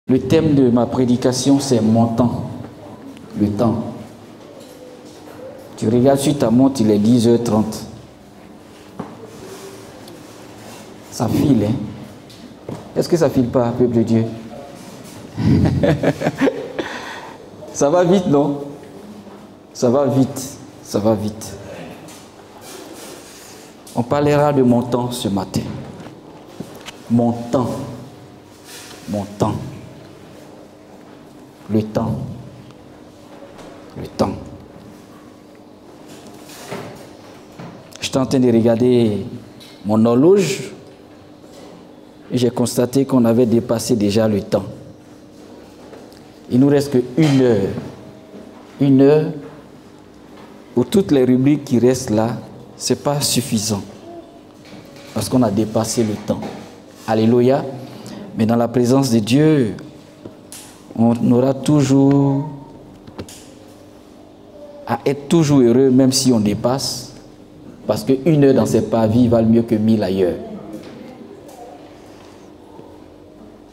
Le thème de ma prédication, c'est mon temps. Le temps. Tu regardes sur ta montre, il est 10h30. Ça file, hein? Est-ce que ça file pas, peuple de Dieu? Ça va vite, non? Ça va vite, ça va vite. On parlera de mon temps ce matin. Mon temps. Mon temps. Le temps. Le temps. J'étais en train de regarder mon horloge et j'ai constaté qu'on avait dépassé déjà le temps. Il nous reste que 1 heure. 1 heure pour toutes les rubriques qui restent là, ce n'est pas suffisant. Parce qu'on a dépassé le temps. Alléluia. Mais dans la présence de Dieu, on aura toujours à être toujours heureux, même si on dépasse. Parce que 1 heure dans ses parvis valent mieux que 1000 ailleurs.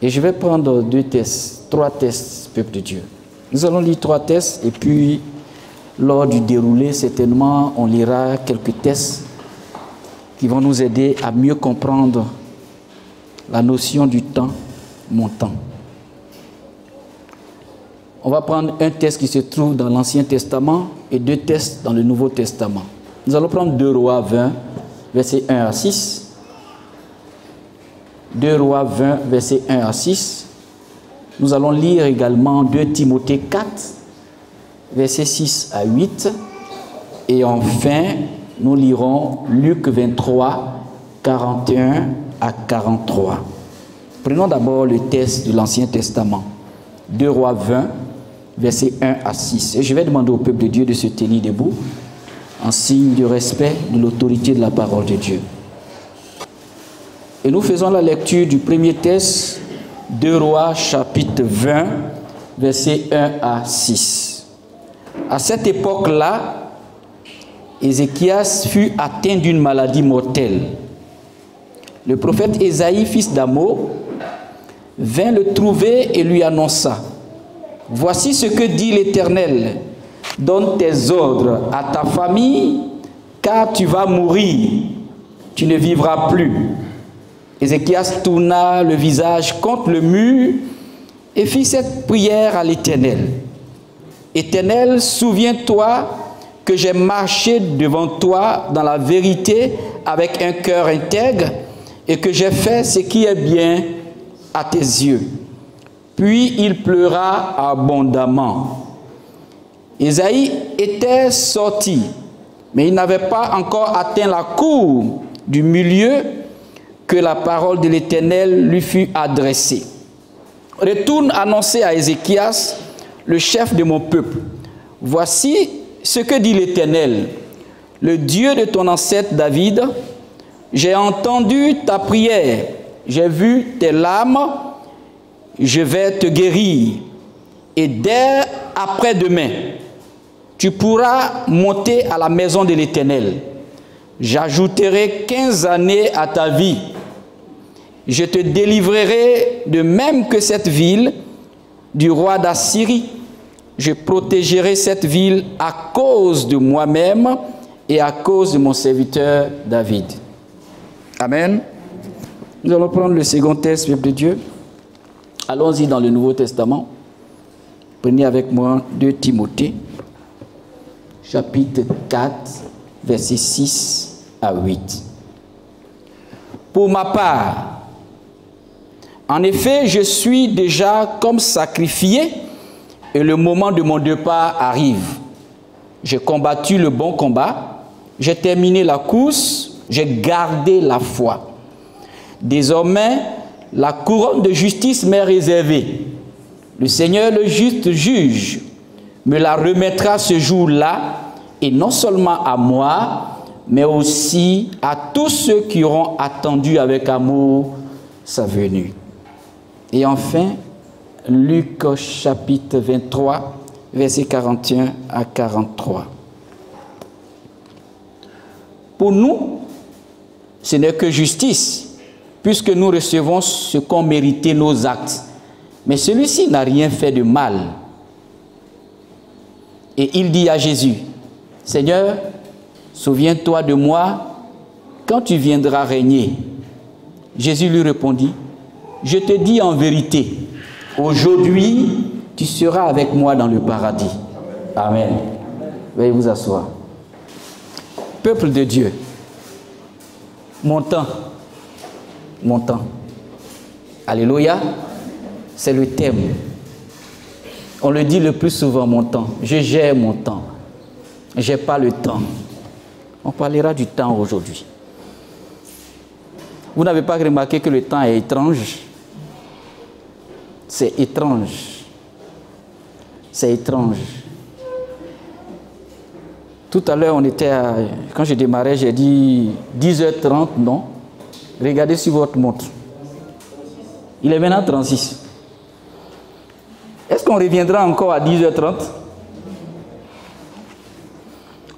Et je vais prendre 2 tests, 3 tests, peuple de Dieu. Nous allons lire 3 tests et puis, lors du déroulé, certainement, on lira quelques tests qui vont nous aider à mieux comprendre la notion du temps, mon temps. On va prendre un test qui se trouve dans l'Ancien Testament et 2 tests dans le Nouveau Testament. Nous allons prendre 2 Rois 20, versets 1 à 6. 2 Rois 20, versets 1 à 6. Nous allons lire également 2 Timothée 4, versets 6 à 8. Et enfin, nous lirons Luc 23, 41 à 43. Prenons d'abord le test de l'Ancien Testament. 2 Rois 20, versets 1 à 6. Et je vais demander au peuple de Dieu de se tenir debout en signe de respect de l'autorité de la parole de Dieu. Et nous faisons la lecture du premier test, 2 Rois chapitre 20, versets 1 à 6. À cette époque-là, Ézéchias fut atteint d'une maladie mortelle. Le prophète Ésaïe, fils d'Amo, vint le trouver et lui annonça: « Voici ce que dit l'Éternel, donne tes ordres à ta famille, car tu vas mourir, tu ne vivras plus. » Ézéchias tourna le visage contre le mur et fit cette prière à l'Éternel. « Éternel, souviens-toi que j'ai marché devant toi dans la vérité avec un cœur intègre et que j'ai fait ce qui est bien à tes yeux. » Puis il pleura abondamment. Ésaïe était sorti, mais il n'avait pas encore atteint la cour du milieu que la parole de l'Éternel lui fut adressée. « Retourne annoncer à Ézéchias, le chef de mon peuple. Voici ce que dit l'Éternel, le Dieu de ton ancêtre David. J'ai entendu ta prière, j'ai vu tes larmes, je vais te guérir. Et dès après-demain, tu pourras monter à la maison de l'Éternel. J'ajouterai 15 années à ta vie. Je te délivrerai de même que cette ville du roi d'Assyrie. Je protégerai cette ville à cause de moi-même et à cause de mon serviteur David. » Amen. Nous allons prendre le second texte, peuple de Dieu. Allons-y dans le Nouveau Testament. Prenez avec moi 2 Timothée, chapitre 4, versets 6 à 8. « Pour ma part, en effet, je suis déjà comme sacrifié et le moment de mon départ arrive. J'ai combattu le bon combat, j'ai terminé la course, j'ai gardé la foi. Désormais, la couronne de justice m'est réservée. Le Seigneur, le juste juge, me la remettra ce jour-là, et non seulement à moi, mais aussi à tous ceux qui auront attendu avec amour sa venue. » Et enfin, Luc chapitre 23, versets 41 à 43. Pour nous, ce n'est que justice, puisque nous recevons ce qu'ont mérité nos actes. Mais celui-ci n'a rien fait de mal. Et il dit à Jésus, « Seigneur, souviens-toi de moi quand tu viendras régner. » Jésus lui répondit, « Je te dis en vérité, aujourd'hui, tu seras avec moi dans le paradis. » Amen. Veuillez vous asseoir. Peuple de Dieu, mon temps, alléluia, c'est le thème. On le dit le plus souvent, mon temps. Je gère mon temps. Je n'ai pas le temps. On parlera du temps aujourd'hui. Vous n'avez pas remarqué que le temps est étrange? C'est étrange. C'est étrange. Tout à l'heure, quand je démarrais, j'ai dit 10h30, non? Regardez sur votre montre. Il est maintenant 36. Est-ce qu'on reviendra encore à 10h30?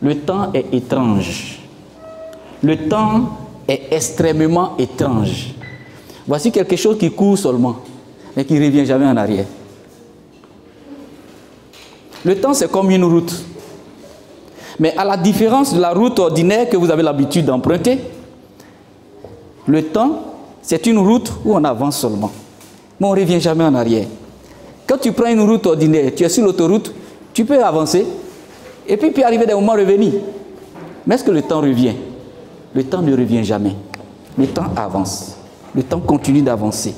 Le temps est étrange. Le temps est extrêmement étrange. Voici quelque chose qui court seulement, mais qui ne revient jamais en arrière. Le temps, c'est comme une route. Mais à la différence de la route ordinaire que vous avez l'habitude d'emprunter, le temps, c'est une route où on avance seulement. Mais on ne revient jamais en arrière. Quand tu prends une route ordinaire, tu es sur l'autoroute, tu peux avancer, et puis arriver des moments revenir. Mais est-ce que le temps revient? Le temps ne revient jamais. Le temps avance. Le temps continue d'avancer.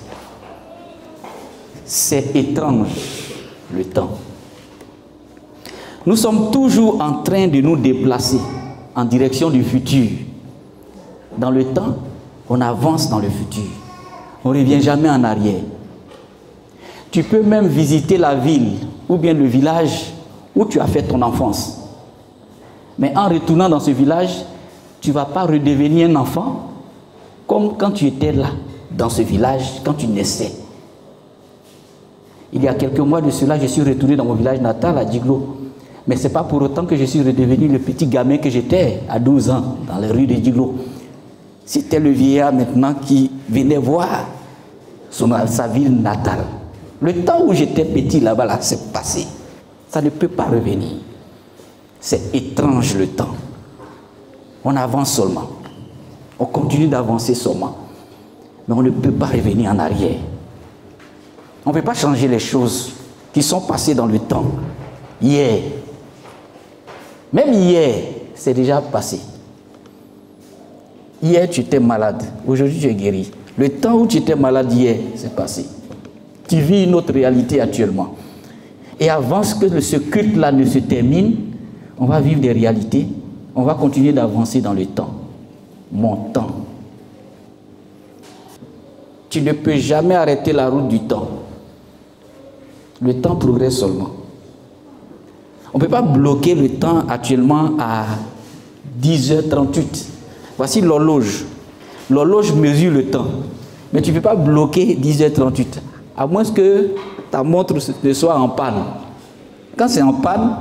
C'est étrange, le temps. Nous sommes toujours en train de nous déplacer en direction du futur. Dans le temps, on avance dans le futur. On ne revient jamais en arrière. Tu peux même visiter la ville ou bien le village où tu as fait ton enfance. Mais en retournant dans ce village, tu ne vas pas redevenir un enfant comme quand tu étais là, dans ce village, quand tu naissais. Il y a quelques mois de cela, je suis retourné dans mon village natal à Djiglo. Mais ce n'est pas pour autant que je suis redevenu le petit gamin que j'étais à 12 ans dans les rues de Djiglo. C'était le vieillard maintenant qui venait voir sa ville natale. Le temps où j'étais petit là-bas, là, c'est passé. Ça ne peut pas revenir. C'est étrange le temps. On avance seulement. On continue d'avancer seulement. Mais on ne peut pas revenir en arrière. On ne peut pas changer les choses qui sont passées dans le temps. Hier. Même hier, c'est déjà passé. Hier, tu étais malade. Aujourd'hui, tu es guéri. Le temps où tu étais malade hier, c'est passé. Tu vis une autre réalité actuellement. Et avant que ce culte-là ne se termine, on va vivre des réalités. On va continuer d'avancer dans le temps. Mon temps. Tu ne peux jamais arrêter la route du temps. Le temps progresse seulement. On ne peut pas bloquer le temps actuellement à 10h38. Voici l'horloge. L'horloge mesure le temps. Mais tu ne peux pas bloquer 10h38. À moins que ta montre ne soit en panne. Quand c'est en panne,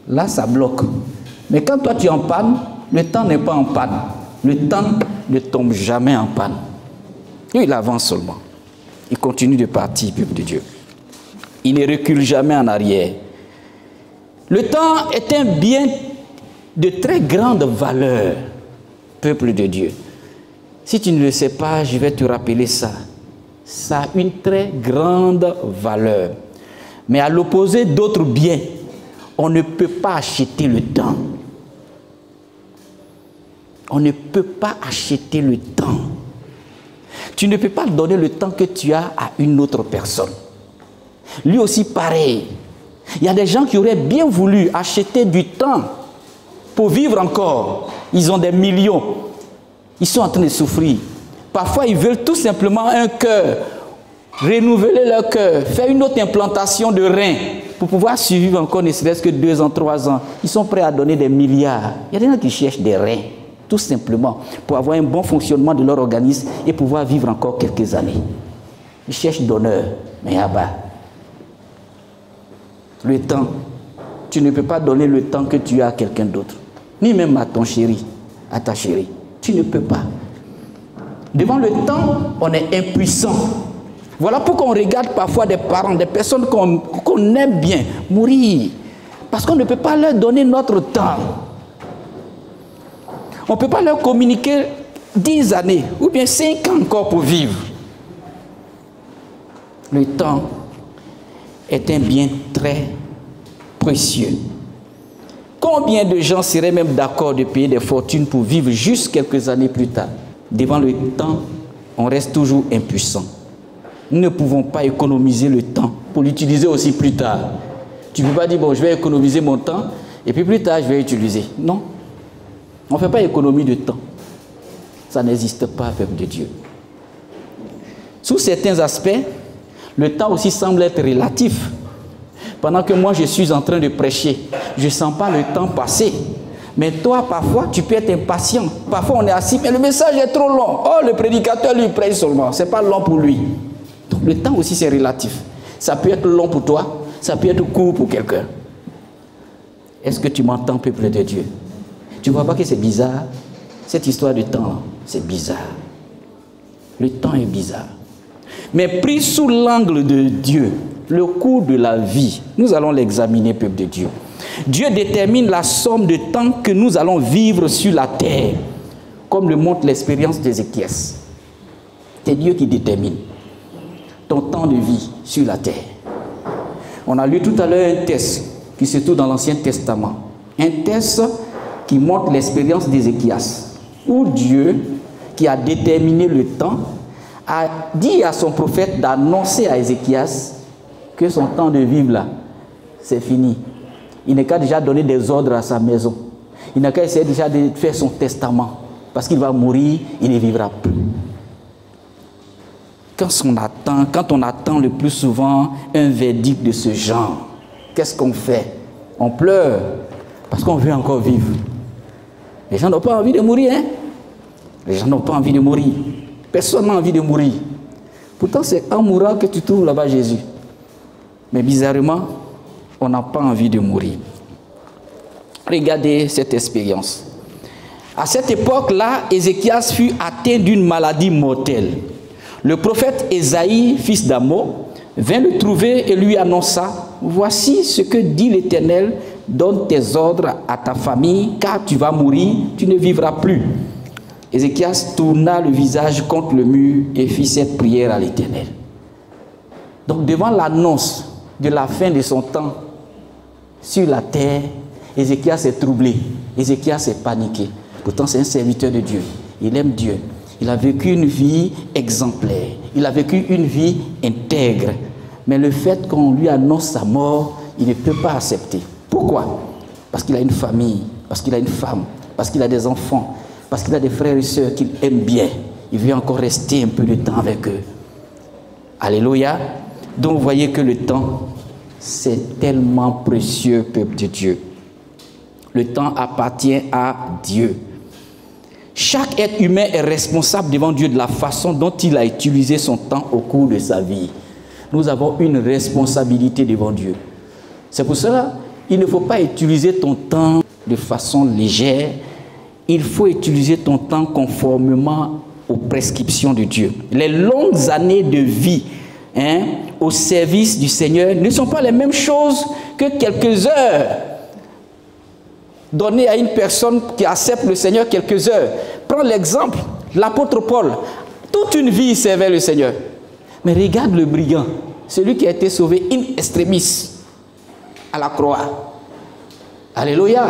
là ça bloque. Mais quand toi tu es en panne, le temps n'est pas en panne. Le temps ne tombe jamais en panne. Et il avance seulement. Il continue de partir, peuple de Dieu. Il ne recule jamais en arrière. Le temps est un bien de très grande valeur, peuple de Dieu. Si tu ne le sais pas, je vais te rappeler ça. Ça a une très grande valeur. Mais à l'opposé d'autres biens, on ne peut pas acheter le temps. On ne peut pas acheter le temps. Tu ne peux pas donner le temps que tu as à une autre personne. Lui aussi pareil. Il y a des gens qui auraient bien voulu acheter du temps pour vivre encore. Ils ont des millions. Ils sont en train de souffrir. Parfois, ils veulent tout simplement un cœur, renouveler leur cœur, faire une autre implantation de reins pour pouvoir survivre encore ne serait-ce que 2 ans, 3 ans. Ils sont prêts à donner des milliards. Il y a des gens qui cherchent des reins, tout simplement, pour avoir un bon fonctionnement de leur organisme et pouvoir vivre encore quelques années. Ils cherchent d'honneur, mais là-bas, le temps, tu ne peux pas donner le temps que tu as à quelqu'un d'autre, ni même à ton chéri, à ta chérie. Tu ne peux pas. Devant le temps, on est impuissant. Voilà pourquoi on regarde parfois des parents, des personnes qu'on aime bien mourir. Parce qu'on ne peut pas leur donner notre temps. On ne peut pas leur communiquer 10 années ou bien 5 ans encore pour vivre. Le temps est un bien très précieux. Combien de gens seraient même d'accord de payer des fortunes pour vivre juste quelques années plus tard? Devant le temps, on reste toujours impuissant. Nous ne pouvons pas économiser le temps pour l'utiliser aussi plus tard. Tu ne peux pas dire, bon, je vais économiser mon temps et puis plus tard, je vais utiliser. Non. On ne fait pas économie de temps. Ça n'existe pas, peuple de Dieu. Sous certains aspects, le temps aussi semble être relatif. Pendant que moi, je suis en train de prêcher, je ne sens pas le temps passer. Mais toi, parfois, tu peux être impatient. Parfois, on est assis, mais le message est trop long. Oh, le prédicateur, lui, prêche seulement. Ce n'est pas long pour lui. Donc, le temps aussi, c'est relatif. Ça peut être long pour toi, ça peut être court pour quelqu'un. Est-ce que tu m'entends, peuple de Dieu? Tu ne vois pas que c'est bizarre? Cette histoire de temps, c'est bizarre. Le temps est bizarre. Mais pris sous l'angle de Dieu, le cours de la vie, nous allons l'examiner, peuple de Dieu. Dieu détermine la somme de temps que nous allons vivre sur la terre, comme le montre l'expérience d'Ézéchias. C'est Dieu qui détermine ton temps de vie sur la terre. On a lu tout à l'heure un texte qui se trouve dans l'Ancien Testament. Un texte qui montre l'expérience d'Ézéchias, où Dieu, qui a déterminé le temps, a dit à son prophète d'annoncer à Ézéchias que son temps de vivre là, c'est fini. Il n'a qu'à déjà donner des ordres à sa maison. Il n'a qu'à essayer déjà de faire son testament. Parce qu'il va mourir, il ne vivra plus. Quand on attend le plus souvent un verdict de ce genre, qu'est-ce qu'on fait? On pleure parce qu'on veut encore vivre. Les gens n'ont pas envie de mourir, hein? Les gens n'ont pas envie de mourir. Personne n'a envie de mourir. Pourtant, c'est en mourant que tu trouves là-bas Jésus. Mais bizarrement, on n'a pas envie de mourir. Regardez cette expérience. À cette époque-là, Ézéchias fut atteint d'une maladie mortelle. Le prophète Ésaïe, fils d'Amos, vint le trouver et lui annonça: voici ce que dit l'Éternel, donne tes ordres à ta famille, car tu vas mourir, tu ne vivras plus. Ézéchias tourna le visage contre le mur et fit cette prière à l'Éternel. Donc devant l'annonce de la fin de son temps sur la terre, Ézéchias est troublé, Ézéchias est paniqué. Pourtant c'est un serviteur de Dieu, il aime Dieu, il a vécu une vie exemplaire, il a vécu une vie intègre. Mais le fait qu'on lui annonce sa mort, il ne peut pas accepter. Pourquoi? Parce qu'il a une famille, parce qu'il a une femme, parce qu'il a des enfants, parce qu'il a des frères et sœurs qu'il aime bien. Il veut encore rester un peu de temps avec eux. Alléluia. Donc vous voyez que le temps, c'est tellement précieux, peuple de Dieu. Le temps appartient à Dieu. Chaque être humain est responsable devant Dieu de la façon dont il a utilisé son temps au cours de sa vie. Nous avons une responsabilité devant Dieu. C'est pour cela qu'il ne faut pas utiliser ton temps de façon légère. Il faut utiliser ton temps conformément aux prescriptions de Dieu. Les longues années de vie au service du Seigneur ne sont pas les mêmes choses que quelques heures données à une personne qui accepte le Seigneur quelques heures. Prends l'exemple, l'apôtre Paul, toute une vie il servait le Seigneur. Mais regarde le brigand, celui qui a été sauvé in extremis à la croix. Alléluia.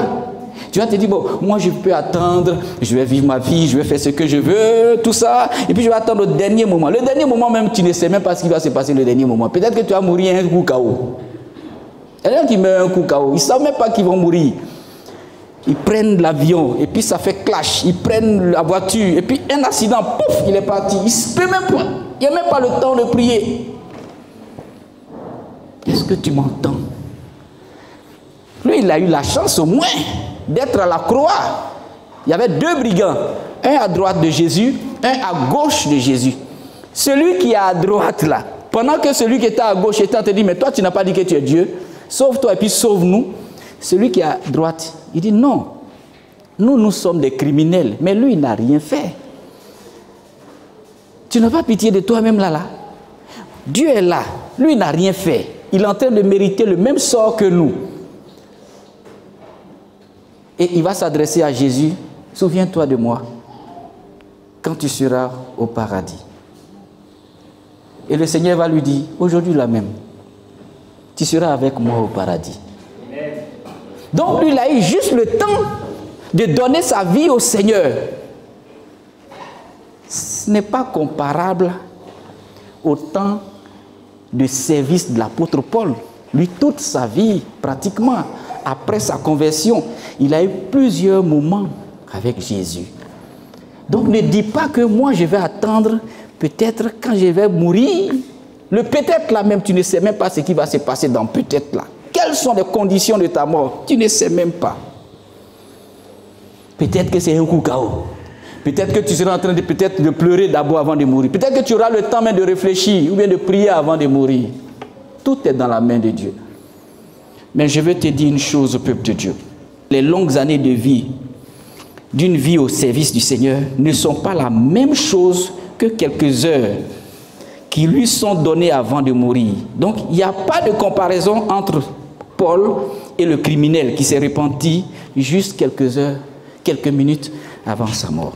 Tu vas te dire, bon, moi je peux attendre, je vais vivre ma vie, je vais faire ce que je veux, tout ça, et puis je vais attendre le dernier moment. Le dernier moment même, tu ne sais même pas ce qui va se passer le dernier moment. Peut-être que tu vas mourir un coup KO. Il y a des gens qui meurent un coup KO, ils ne savent même pas qu'ils vont mourir. Ils prennent l'avion, et puis ça fait clash, ils prennent la voiture, et puis un accident, pouf, il est parti. Il n'y a même pas le temps de prier. Est-ce que tu m'entends? Lui, il a eu la chance au moins d'être à la croix. Il y avait deux brigands, un à droite de Jésus, un à gauche de Jésus. Celui qui est à droite là, pendant que celui qui était à gauche était en train de dire, mais toi tu n'as pas dit que tu es Dieu, sauve-toi et puis sauve-nous. Celui qui est à droite, il dit non, nous sommes des criminels, mais lui il n'a rien fait. Tu n'as pas pitié de toi-même là. Dieu est là. Lui n'a rien fait. Il est en train de mériter le même sort que nous. Et il va s'adresser à Jésus. Souviens-toi de moi quand tu seras au paradis. Et le Seigneur va lui dire, aujourd'hui là même, tu seras avec moi au paradis. Donc lui, il a eu juste le temps de donner sa vie au Seigneur. Ce n'est pas comparable au temps de service de l'apôtre Paul. Lui, toute sa vie, pratiquement, après sa conversion, il a eu plusieurs moments avec Jésus. Donc ne dis pas que moi je vais attendre, peut-être quand je vais mourir, le peut-être là même, tu ne sais même pas ce qui va se passer dans peut-être là. Quelles sont les conditions de ta mort? Tu ne sais même pas. Peut-être que c'est un coup KO. Peut-être que tu seras en train de pleurer d'abord avant de mourir. Peut-être que tu auras le temps même de réfléchir ou bien de prier avant de mourir. Tout est dans la main de Dieu. Mais je vais te dire une chose au peuple de Dieu. Les longues années de vie, d'une vie au service du Seigneur, ne sont pas la même chose que quelques heures qui lui sont données avant de mourir. Donc, il n'y a pas de comparaison entre Paul et le criminel qui s'est repenti juste quelques heures, quelques minutes avant sa mort.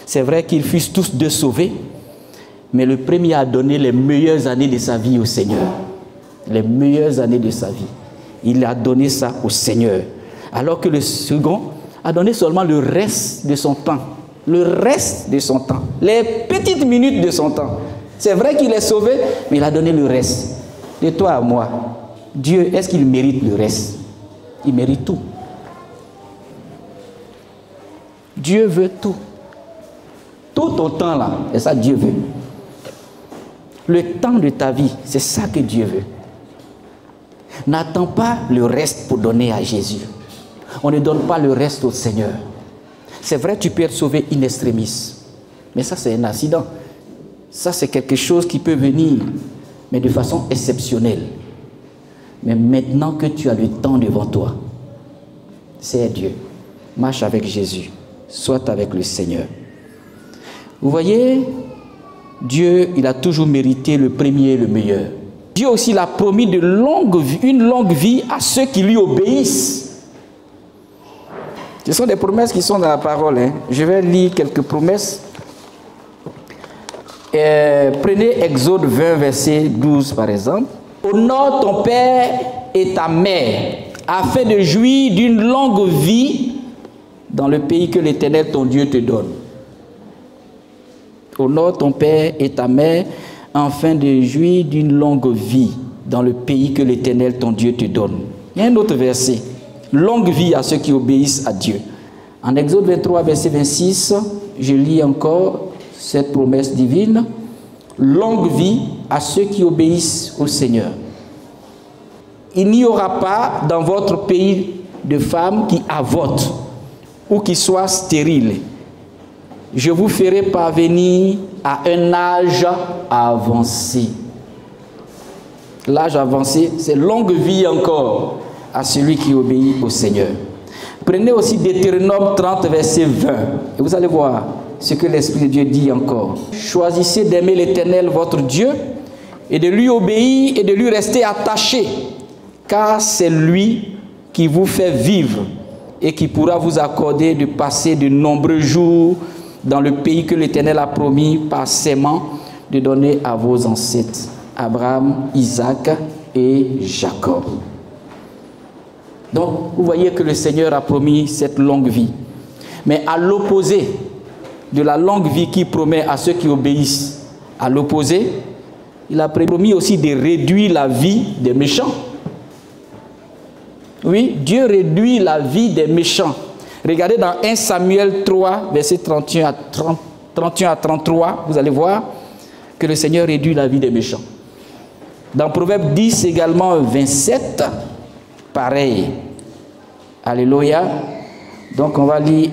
C'est vrai qu'ils fussent tous deux sauvés, mais le premier a donné les meilleures années de sa vie au Seigneur. Les meilleures années de sa vie. Il a donné ça au Seigneur. Alors que le second a donné seulement le reste de son temps. Le reste de son temps. Les petites minutes de son temps. C'est vrai qu'il est sauvé, mais il a donné le reste. De toi à moi, Dieu, est-ce qu'il mérite le reste? Il mérite tout. Dieu veut tout. Tout ton temps là, c'est ça que Dieu veut. Le temps de ta vie, c'est ça que Dieu veut. N'attends pas le reste pour donner à Jésus. On ne donne pas le reste au Seigneur. C'est vrai, tu peux être sauvé in extremis. Mais ça, c'est un accident. Ça, c'est quelque chose qui peut venir, mais de façon exceptionnelle. Mais maintenant que tu as le temps devant toi, c'est Dieu. Marche avec Jésus. Sois avec le Seigneur. Vous voyez, Dieu, il a toujours mérité le premier et le meilleur. Dieu aussi l'a promis une longue vie à ceux qui lui obéissent. Ce sont des promesses qui sont dans la parole. Je vais lire quelques promesses. Prenez Exode 20, verset 12 par exemple. Honore ton père et ta mère, afin de jouir d'une longue vie dans le pays que l'Éternel ton Dieu te donne. Honore ton père et ta mère, afin de jouir d'une longue vie dans le pays que l'Éternel ton Dieu te donne. Il y a un autre verset. Longue vie à ceux qui obéissent à Dieu. En Exode 23, verset 26, je lis encore cette promesse divine. Longue vie à ceux qui obéissent au Seigneur. Il n'y aura pas dans votre pays de femmes qui avortent ou qui soient stériles. Je vous ferai parvenir à un âge avancé. L'âge avancé, c'est longue vie encore à celui qui obéit au Seigneur. Prenez aussi Deutéronome 30, verset 20. Et vous allez voir ce que l'Esprit de Dieu dit encore. Choisissez d'aimer l'Éternel, votre Dieu, et de lui obéir et de lui rester attaché, car c'est lui qui vous fait vivre et qui pourra vous accorder de passer de nombreux jours dans le pays que l'Éternel a promis par serment de donner à vos ancêtres, Abraham, Isaac et Jacob. Donc, vous voyez que le Seigneur a promis cette longue vie. Mais à l'opposé de la longue vie qu'il promet à ceux qui obéissent, à l'opposé, il a promis aussi de réduire la vie des méchants. Oui, Dieu réduit la vie des méchants. Regardez dans 1 Samuel 3, verset 31 à 33, vous allez voir que le Seigneur réduit la vie des méchants. Dans Proverbe 10 également, 27, pareil. Alléluia. Donc on va lire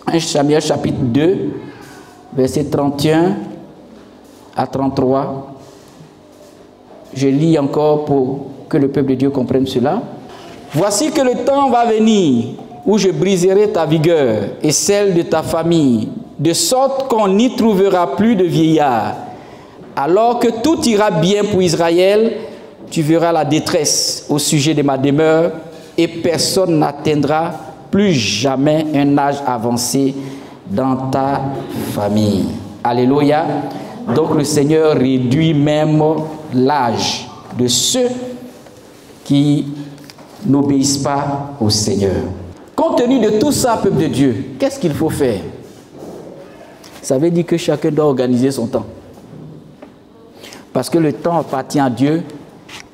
1 Samuel chapitre 2, verset 31 à 33. Je lis encore pour que le peuple de Dieu comprenne cela. Voici que le temps va venir où je briserai ta vigueur et celle de ta famille, de sorte qu'on n'y trouvera plus de vieillards. Alors que tout ira bien pour Israël, tu verras la détresse au sujet de ma demeure et personne n'atteindra plus jamais un âge avancé dans ta famille. Alléluia. Donc le Seigneur réduit même l'âge de ceux qui n'obéissent pas au Seigneur. Compte tenu de tout ça, peuple de Dieu, qu'est-ce qu'il faut faire? Ça veut dire que chacun doit organiser son temps. Parce que le temps appartient à Dieu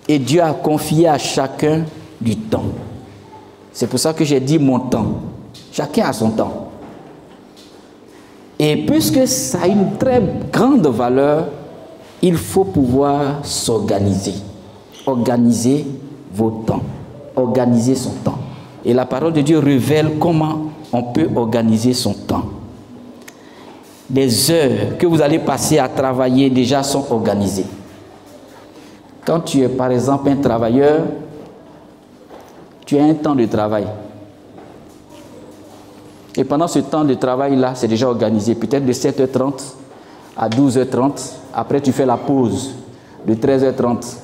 et Dieu a confié à chacun du temps. C'est pour ça que j'ai dit mon temps. Chacun a son temps. Et puisque ça a une très grande valeur, il faut pouvoir s'organiser. Organiser vos temps. Organiser son temps. Et la parole de Dieu révèle comment on peut organiser son temps. Les heures que vous allez passer à travailler déjà sont organisées. Quand tu es par exemple un travailleur, tu as un temps de travail. Et pendant ce temps de travail-là, c'est déjà organisé. Peut-être de 7h30 à 12h30. Après, tu fais la pause de 13h30.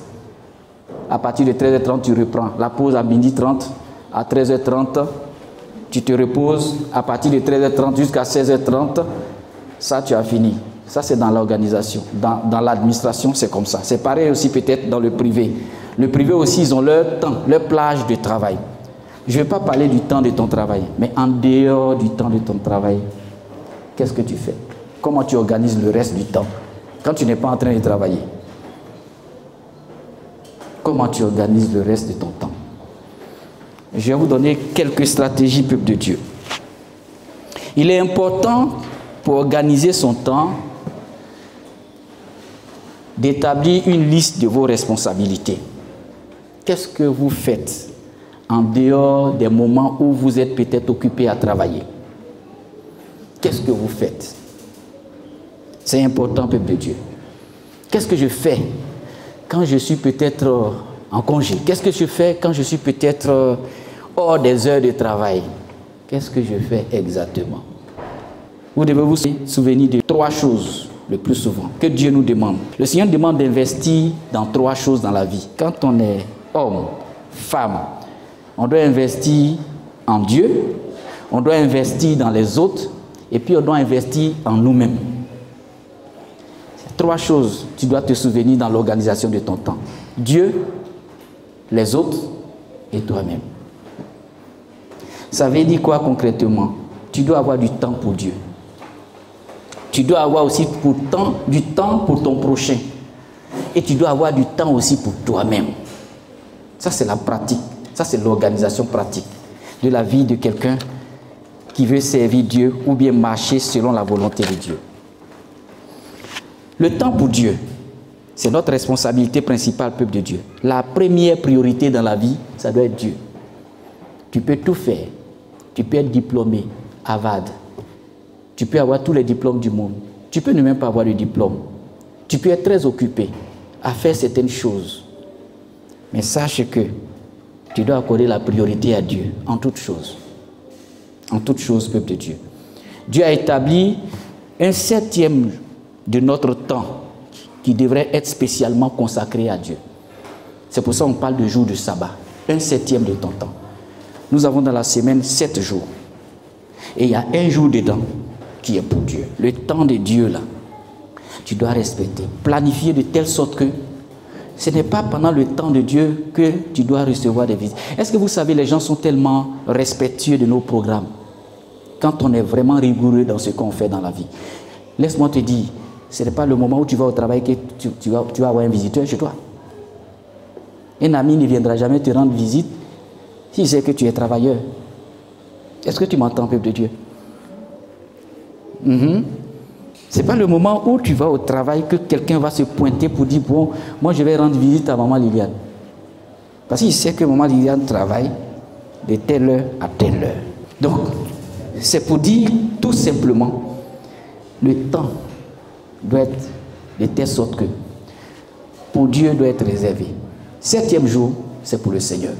À partir de 13h30, tu reprends. La pause à 12h30, à 13h30, tu te reposes. À partir de 13h30 jusqu'à 16h30, ça, tu as fini. Ça, c'est dans l'organisation. Dans l'administration, c'est comme ça. C'est pareil aussi peut-être dans le privé. Le privé aussi, ils ont leur temps, leur plage de travail. Je ne vais pas parler du temps de ton travail, mais en dehors du temps de ton travail, qu'est-ce que tu fais? Comment tu organises le reste du temps quand tu n'es pas en train de travailler? Comment tu organises le reste de ton temps? Je vais vous donner quelques stratégies, peuple de Dieu. Il est important pour organiser son temps d'établir une liste de vos responsabilités. Qu'est-ce que vous faites en dehors des moments où vous êtes peut-être occupé à travailler? Qu'est-ce que vous faites? C'est important, peuple de Dieu. Qu'est-ce que je fais quand je suis peut-être en congé? Qu'est-ce que je fais quand je suis peut-être hors des heures de travail? Qu'est-ce que je fais exactement? Vous devez vous souvenir de 3 choses le plus souvent que Dieu nous demande. Le Seigneur demande d'investir dans 3 choses dans la vie. Quand on est homme, femme, on doit investir en Dieu, on doit investir dans les autres et puis on doit investir en nous-mêmes. 3 choses, tu dois te souvenir dans l'organisation de ton temps. Dieu, les autres et toi-même. Ça veut dire quoi concrètement? Tu dois avoir du temps pour Dieu. Tu dois avoir aussi du temps pour ton prochain. Et tu dois avoir du temps aussi pour toi-même. Ça, c'est la pratique. Ça, c'est l'organisation pratique de la vie de quelqu'un qui veut servir Dieu ou bien marcher selon la volonté de Dieu. Le temps pour Dieu, c'est notre responsabilité principale, peuple de Dieu. La première priorité dans la vie, ça doit être Dieu. Tu peux tout faire. Tu peux être diplômé, Harvard. Tu peux avoir tous les diplômes du monde. Tu peux ne même pas avoir de diplôme. Tu peux être très occupé à faire certaines choses. Mais sache que tu dois accorder la priorité à Dieu en toutes choses. En toutes choses, peuple de Dieu. Dieu a établi un 7e de notre temps qui devrait être spécialement consacré à Dieu. C'est pour ça qu'on parle de jour de sabbat. Un 7e de ton temps. Nous avons dans la semaine 7 jours. Et il y a un jour dedans qui est pour Dieu. Le temps de Dieu, là, tu dois respecter. Planifier de telle sorte que ce n'est pas pendant le temps de Dieu que tu dois recevoir des visites. Est-ce que vous savez, les gens sont tellement respectueux de nos programmes quand on est vraiment rigoureux dans ce qu'on fait dans la vie. Laisse-moi te dire, ce n'est pas le moment où tu vas au travail que tu vas avoir un visiteur chez toi. Un ami ne viendra jamais te rendre visite s'il sait que tu es travailleur. Est-ce que tu m'entends, peuple de Dieu? Ce n'est pas le moment où tu vas au travail que quelqu'un va se pointer pour dire, bon, moi je vais rendre visite à maman Liliane. Parce qu'il sait que maman Liliane travaille de telle heure à telle heure. Donc, c'est pour dire tout simplement, le temps doit être de telle sorte que pour Dieu doit être réservé. 7e jour, c'est pour le Seigneur.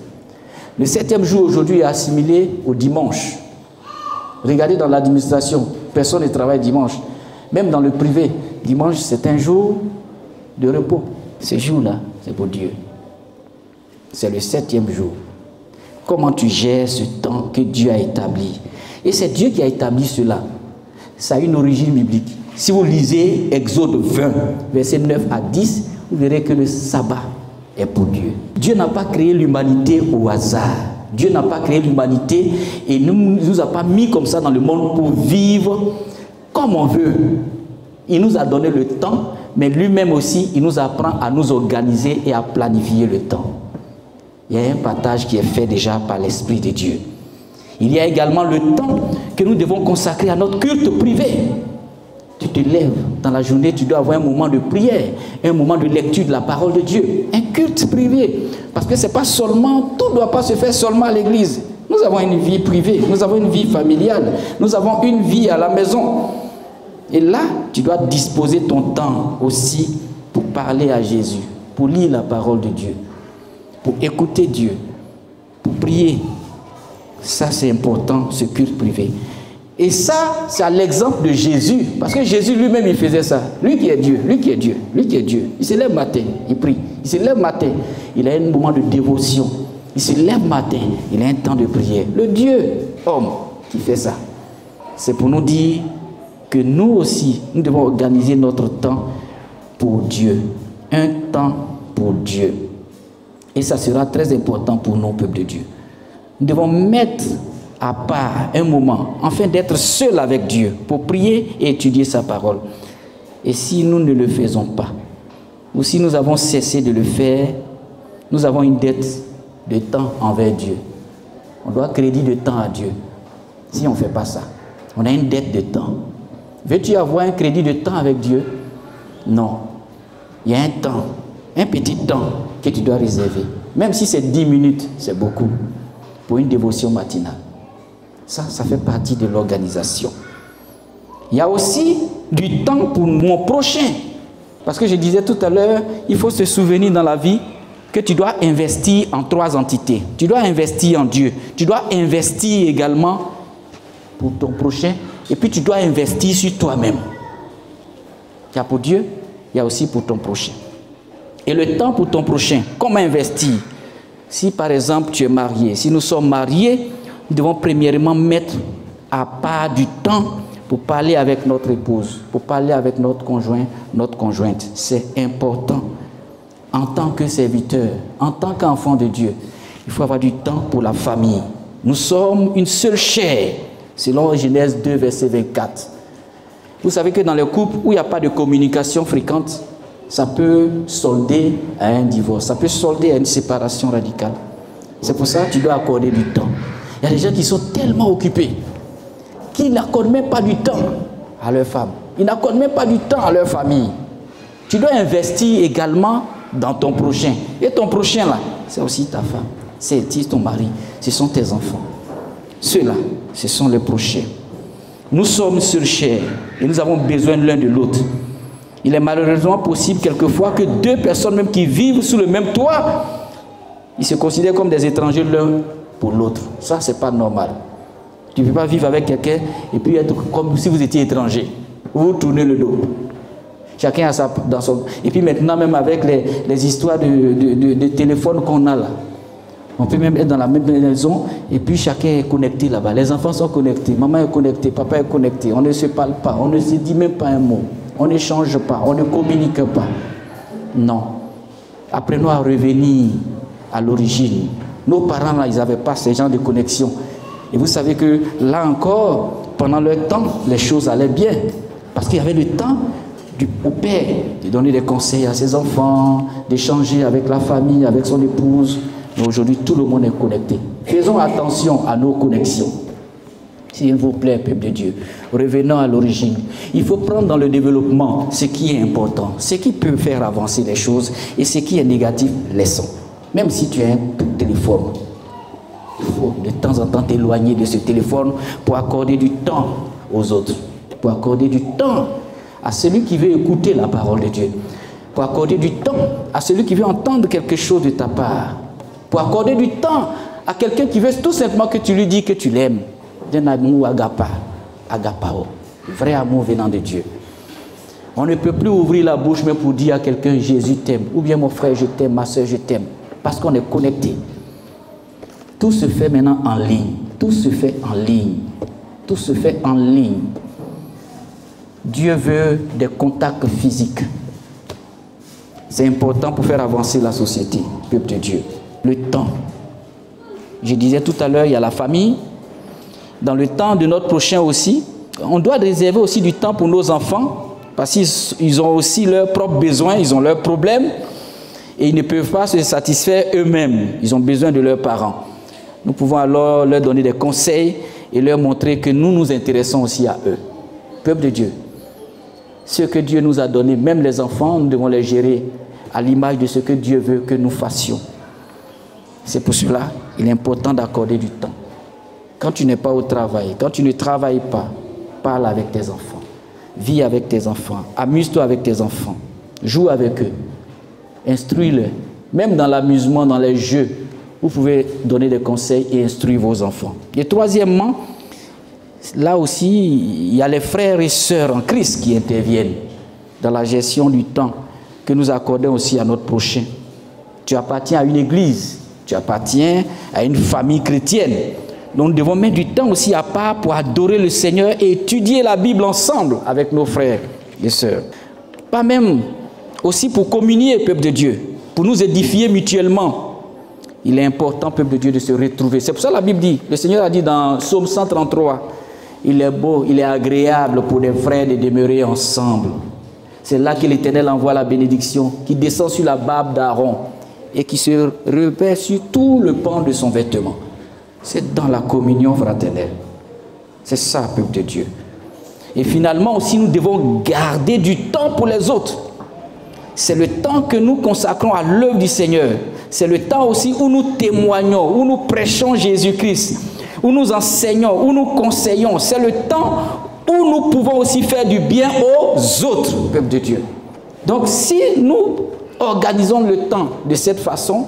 Le 7e jour aujourd'hui est assimilé au dimanche. Regardez dans l'administration, personne ne travaille dimanche. Même dans le privé, dimanche c'est un jour de repos. Ce jour-là, c'est pour Dieu. C'est le 7e jour. Comment tu gères ce temps que Dieu a établi? Et c'est Dieu qui a établi cela. Ça a une origine biblique. Si vous lisez Exode 20, versets 9 à 10, vous verrez que le sabbat est pour Dieu. Dieu n'a pas créé l'humanité au hasard. Dieu n'a pas créé l'humanité et ne nous a pas mis comme ça dans le monde pour vivre comme on veut. Il nous a donné le temps, mais lui-même aussi, il nous apprend à nous organiser et à planifier le temps. Il y a un partage qui est fait déjà par l'Esprit de Dieu. Il y a également le temps que nous devons consacrer à notre culte privé. Tu te lèves dans la journée, tu dois avoir un moment de prière, un moment de lecture de la parole de Dieu, un culte privé. Parce que c'est pas seulement, tout ne doit pas se faire seulement à l'église. Nous avons une vie privée, nous avons une vie familiale, nous avons une vie à la maison. Et là, tu dois disposer ton temps aussi pour parler à Jésus, pour lire la parole de Dieu, pour écouter Dieu, pour prier. Ça, c'est important, ce culte privé. Et ça, c'est à l'exemple de Jésus. Parce que Jésus lui-même, il faisait ça. Lui qui est Dieu, lui qui est Dieu, lui qui est Dieu. Il se lève matin, il prie. Il se lève matin, il a un moment de dévotion. Il se lève matin, il a un temps de prière. Le Dieu, homme, qui fait ça. C'est pour nous dire que nous aussi, nous devons organiser notre temps pour Dieu. Un temps pour Dieu. Et ça sera très important pour nous, peuple de Dieu. Nous devons mettre à part un moment, afin d'être seul avec Dieu, pour prier et étudier sa parole. Et si nous ne le faisons pas, ou si nous avons cessé de le faire, nous avons une dette de temps envers Dieu. On doit crédit de temps à Dieu. Si on ne fait pas ça, on a une dette de temps. Veux-tu avoir un crédit de temps avec Dieu? Non. Il y a un temps, un petit temps que tu dois réserver. Même si c'est 10 minutes, c'est beaucoup. Pour une dévotion matinale. Ça fait partie de l'organisation. Il y a aussi du temps pour mon prochain. Parce que je disais tout à l'heure, il faut se souvenir dans la vie que tu dois investir en 3 entités. Tu dois investir en Dieu. Tu dois investir également pour ton prochain. Et puis tu dois investir sur toi-même. Il y a pour Dieu, il y a aussi pour ton prochain. Et le temps pour ton prochain, comment investir? Si par exemple tu es marié, si nous sommes mariés, nous devons premièrement mettre à part du temps pour parler avec notre épouse, pour parler avec notre conjoint, notre conjointe. C'est important. En tant que serviteur, en tant qu'enfant de Dieu, il faut avoir du temps pour la famille. Nous sommes une seule chair, selon Genèse 2, verset 24. Vous savez que dans les couples où il n'y a pas de communication fréquente, ça peut solder à un divorce, ça peut solder à une séparation radicale. C'est pour ça que tu dois accorder du temps. Il y a des gens qui sont tellement occupés qu'ils n'accordent même pas du temps à leur femme. Ils n'accordent même pas du temps à leur famille. Tu dois investir également dans ton prochain. Et ton prochain là, c'est aussi ta femme, c'est ton mari, ce sont tes enfants. Ceux-là, ce sont les prochains. Nous sommes sur chair et nous avons besoin l'un de l'autre. Il est malheureusement possible quelquefois que 2 personnes même qui vivent sous le même toit, ils se considèrent comme des étrangers l'un pour l'autre. Ça, c'est pas normal. Tu ne peux pas vivre avec quelqu'un et puis être comme si vous étiez étranger. Vous tournez le dos. Chacun a ça dans son... Et puis maintenant, même avec les histoires de téléphone qu'on a là, on peut même être dans la même maison et puis chacun est connecté là-bas. Les enfants sont connectés, maman est connectée, papa est connecté. On ne se parle pas, on ne se dit même pas un mot. On n'échange pas, on ne communique pas. Non. Apprenons à revenir à l'origine. Nos parents, là, ils n'avaient pas ce genre de connexion. Et vous savez que là encore, pendant leur temps, les choses allaient bien. Parce qu'il y avait le temps au père de donner des conseils à ses enfants, d'échanger avec la famille, avec son épouse. Mais aujourd'hui, tout le monde est connecté. Faisons attention à nos connexions. S'il vous plaît, peuple de Dieu, revenons à l'origine. Il faut prendre dans le développement ce qui est important, ce qui peut faire avancer les choses, et ce qui est négatif, laissons. Même si tu as un téléphone, il faut de temps en temps t'éloigner de ce téléphone pour accorder du temps aux autres, pour accorder du temps à celui qui veut écouter la parole de Dieu, pour accorder du temps à celui qui veut entendre quelque chose de ta part, pour accorder du temps à quelqu'un qui veut tout simplement que tu lui dis que tu l'aimes. D'un amour agapao, vrai amour venant de Dieu. On ne peut plus ouvrir la bouche même pour dire à quelqu'un Jésus t'aime, ou bien mon frère je t'aime, ma soeur je t'aime, parce qu'on est connecté. Tout se fait maintenant en ligne. Tout se fait en ligne. Tout se fait en ligne. Dieu veut des contacts physiques. C'est important pour faire avancer la société, peuple de Dieu. Le temps. Je disais tout à l'heure, il y a la famille. Dans le temps de notre prochain aussi, on doit réserver aussi du temps pour nos enfants, parce qu'ils ont aussi leurs propres besoins, ils ont leurs problèmes, et ils ne peuvent pas se satisfaire eux-mêmes. Ils ont besoin de leurs parents. Nous pouvons alors leur donner des conseils et leur montrer que nous nous intéressons aussi à eux. Peuple de Dieu, ce que Dieu nous a donné, même les enfants, nous devons les gérer à l'image de ce que Dieu veut que nous fassions. C'est pour cela qu'il est important d'accorder du temps. Quand tu n'es pas au travail, quand tu ne travailles pas, parle avec tes enfants. Vis avec tes enfants. Amuse-toi avec tes enfants. Joue avec eux. Instruis-les. Même dans l'amusement, dans les jeux, vous pouvez donner des conseils et instruire vos enfants. Et troisièmement, là aussi, il y a les frères et sœurs en Christ qui interviennent dans la gestion du temps que nous accordons aussi à notre prochain. Tu appartiens à une église, tu appartiens à une famille chrétienne. Donc nous devons mettre du temps aussi à part pour adorer le Seigneur et étudier la Bible ensemble avec nos frères et sœurs. Pas même aussi pour communier, peuple de Dieu, pour nous édifier mutuellement. Il est important, peuple de Dieu, de se retrouver. C'est pour ça que la Bible dit, le Seigneur a dit dans Psaume 133, il est beau, il est agréable pour des frères de demeurer ensemble. C'est là que l'Éternel envoie la bénédiction qui descend sur la barbe d'Aaron et qui se répand sur tout le pan de son vêtement. C'est dans la communion fraternelle. C'est ça, peuple de Dieu. Et finalement aussi, nous devons garder du temps pour les autres. C'est le temps que nous consacrons à l'œuvre du Seigneur. C'est le temps aussi où nous témoignons, où nous prêchons Jésus-Christ, où nous enseignons, où nous conseillons. C'est le temps où nous pouvons aussi faire du bien aux autres, peuple de Dieu. Donc si nous organisons le temps de cette façon,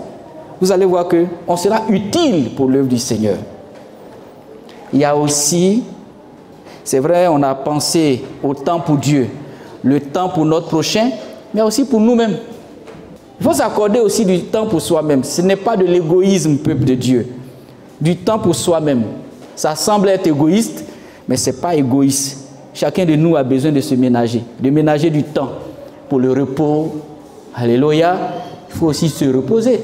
vous allez voir qu'on sera utile pour l'œuvre du Seigneur. Il y a aussi, c'est vrai, on a pensé au temps pour Dieu, le temps pour notre prochain, mais aussi pour nous-mêmes. Il faut s'accorder aussi du temps pour soi-même. Ce n'est pas de l'égoïsme, peuple de Dieu. Du temps pour soi-même. Ça semble être égoïste, mais ce n'est pas égoïste. Chacun de nous a besoin de se ménager du temps pour le repos. Alléluia. Il faut aussi se reposer.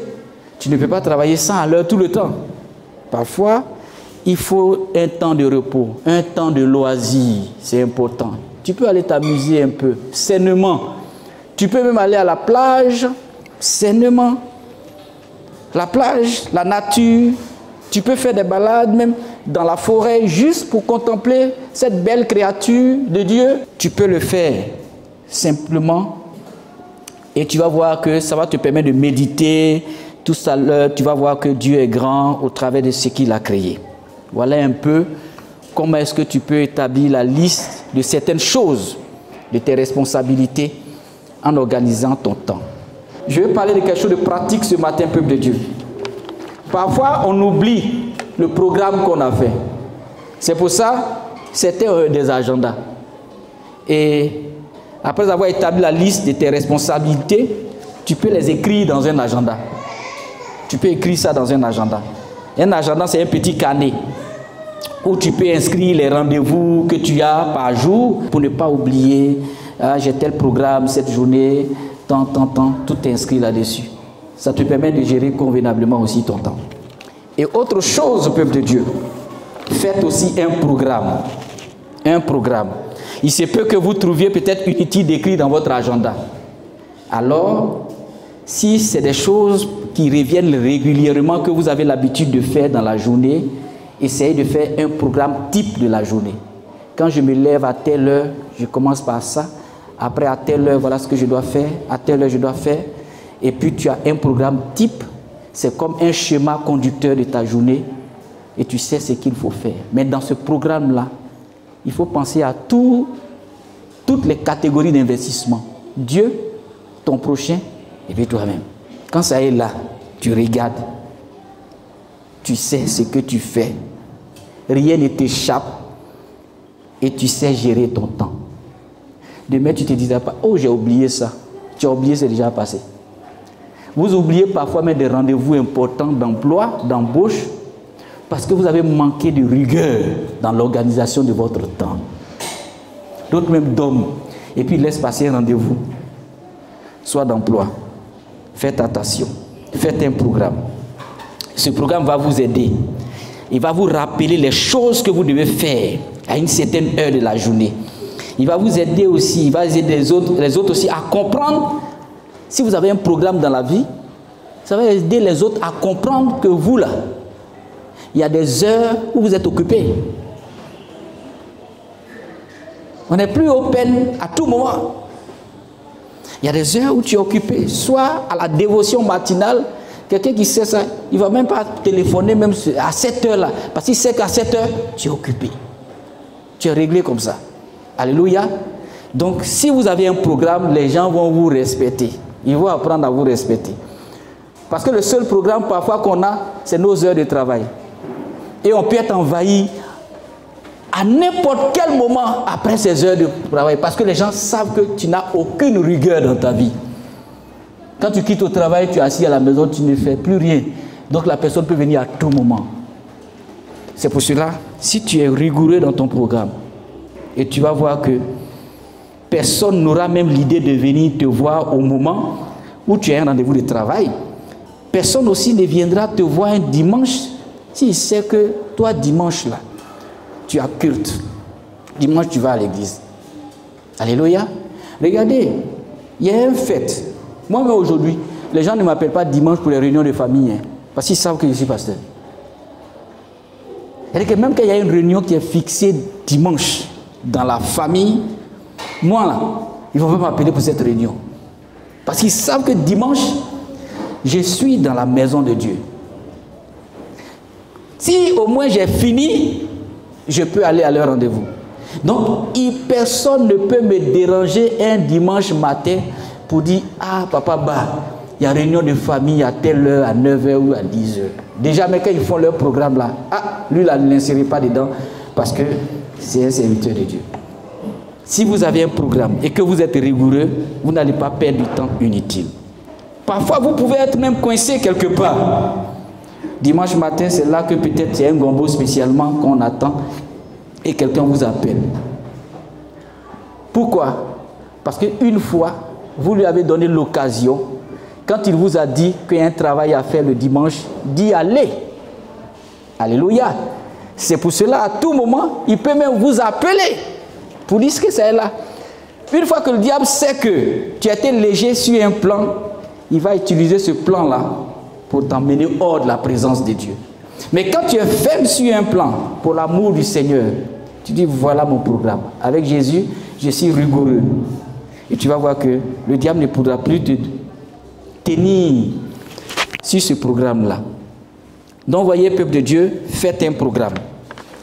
Tu ne peux pas travailler 100 à l'heure tout le temps. Parfois, il faut un temps de repos, un temps de loisir. C'est important. Tu peux aller t'amuser un peu, sainement. Tu peux même aller à la plage, sainement. La plage, la nature. Tu peux faire des balades même dans la forêt juste pour contempler cette belle créature de Dieu. Tu peux le faire simplement et tu vas voir que ça va te permettre de méditer. Tout à l'heure, tu vas voir que Dieu est grand au travers de ce qu'il a créé. Voilà un peu comment est-ce que tu peux établir la liste de certaines choses, de tes responsabilités en organisant ton temps. Je vais parler de quelque chose de pratique ce matin, peuple de Dieu. Parfois, on oublie le programme qu'on a fait. C'est pour ça, c'était des agendas. Et après avoir établi la liste de tes responsabilités, tu peux les écrire dans un agenda. Tu peux écrire ça dans un agenda. Un agenda, c'est un petit carnet où tu peux inscrire les rendez-vous que tu as par jour pour ne pas oublier. Ah, j'ai tel programme cette journée, tant, tout est inscrit là-dessus. Ça te permet de gérer convenablement aussi ton temps. Et autre chose, peuple de Dieu, faites aussi un programme. Un programme. Il se peut que vous trouviez peut-être utile d'écrire dans votre agenda. Alors, si c'est des choses qui reviennent régulièrement, que vous avez l'habitude de faire dans la journée, essayez de faire un programme type de la journée. Quand je me lève à telle heure, je commence par ça. Après, à telle heure, voilà ce que je dois faire. À telle heure, je dois faire. Et puis, tu as un programme type. C'est comme un schéma conducteur de ta journée. Et tu sais ce qu'il faut faire. Mais dans ce programme-là, il faut penser à toutes les catégories d'investissement. Dieu, ton prochain, et puis toi-même. Quand ça est là, tu regardes. Tu sais ce que tu fais. Rien ne t'échappe. Et tu sais gérer ton temps. demain tu ne te diras pas, oh j'ai oublié ça. Tu as oublié, c'est déjà passé. Vous oubliez parfois même des rendez-vous importants d'emploi, d'embauche, parce que vous avez manqué de rigueur dans l'organisation de votre temps. D'autres même dorment et puis laissent passer un rendez-vous, soit d'emploi. Faites attention, faites un programme. Ce programme va vous aider. Il va vous rappeler les choses que vous devez faire à une certaine heure de la journée. Il va vous aider aussi, il va aider les autres aussi à comprendre. Si vous avez un programme dans la vie, ça va aider les autres à comprendre que vous là, il y a des heures où vous êtes occupé. On n'est plus open à tout moment. Il y a des heures où tu es occupé, soit à la dévotion matinale. Quelqu'un qui sait ça, il ne va même pas téléphoner même à cette heure-là. Parce qu'il sait qu'à cette heure, tu es occupé. Tu es réglé comme ça. Alléluia. Donc, si vous avez un programme, les gens vont vous respecter. Ils vont apprendre à vous respecter. Parce que le seul programme parfois qu'on a, c'est nos heures de travail. Et on peut être envahi à n'importe quel moment après ces heures de travail. Parce que les gens savent que tu n'as aucune rigueur dans ta vie. Quand tu quittes au travail, tu es assis à la maison, tu ne fais plus rien. Donc la personne peut venir à tout moment. C'est pour cela, si tu es rigoureux dans ton programme, et tu vas voir que personne n'aura même l'idée de venir te voir au moment où tu as un rendez-vous de travail. Personne aussi ne viendra te voir un dimanche s'il sait que toi, dimanche là, tu as culte. Dimanche, tu vas à l'église. Alléluia. Regardez, il y a une fête. Moi-même aujourd'hui, les gens ne m'appellent pas dimanche pour les réunions de famille, hein, parce qu'ils savent que je suis pasteur. C'est-à-dire que même quand il y a une réunion qui est fixée dimanche dans la famille, moi là, ils ne vont pas m'appeler pour cette réunion. Parce qu'ils savent que dimanche, je suis dans la maison de Dieu. Si au moins j'ai fini, je peux aller à leur rendez-vous. Donc, personne ne peut me déranger un dimanche matin pour dire, ah papa, il y a réunion de famille à telle heure, à 9h ou à 10h. Déjà, mais quand ils font leur programme là, lui là, ne l'insérez pas dedans parce que c'est un serviteur de Dieu. Si vous avez un programme et que vous êtes rigoureux, vous n'allez pas perdre du temps inutile. Parfois, vous pouvez être même coincé quelque part. Dimanche matin, c'est là que peut-être il y a un gombo spécialement qu'on attend et quelqu'un vous appelle. Pourquoi? Parce qu'une fois, vous lui avez donné l'occasion, quand il vous a dit qu'il y a un travail à faire le dimanche, d'y aller. Alléluia. C'est pour cela, à tout moment, il peut même vous appeler pour dire que c'est là. Une fois que le diable sait que tu as été léger sur un plan, il va utiliser ce plan-là pour t'emmener hors de la présence de Dieu. Mais quand tu es ferme sur un plan, pour l'amour du Seigneur, tu dis, voilà mon programme. Avec Jésus, je suis rigoureux. Et tu vas voir que le diable ne pourra plus te tenir sur ce programme-là. Donc, voyez, peuple de Dieu, faites un programme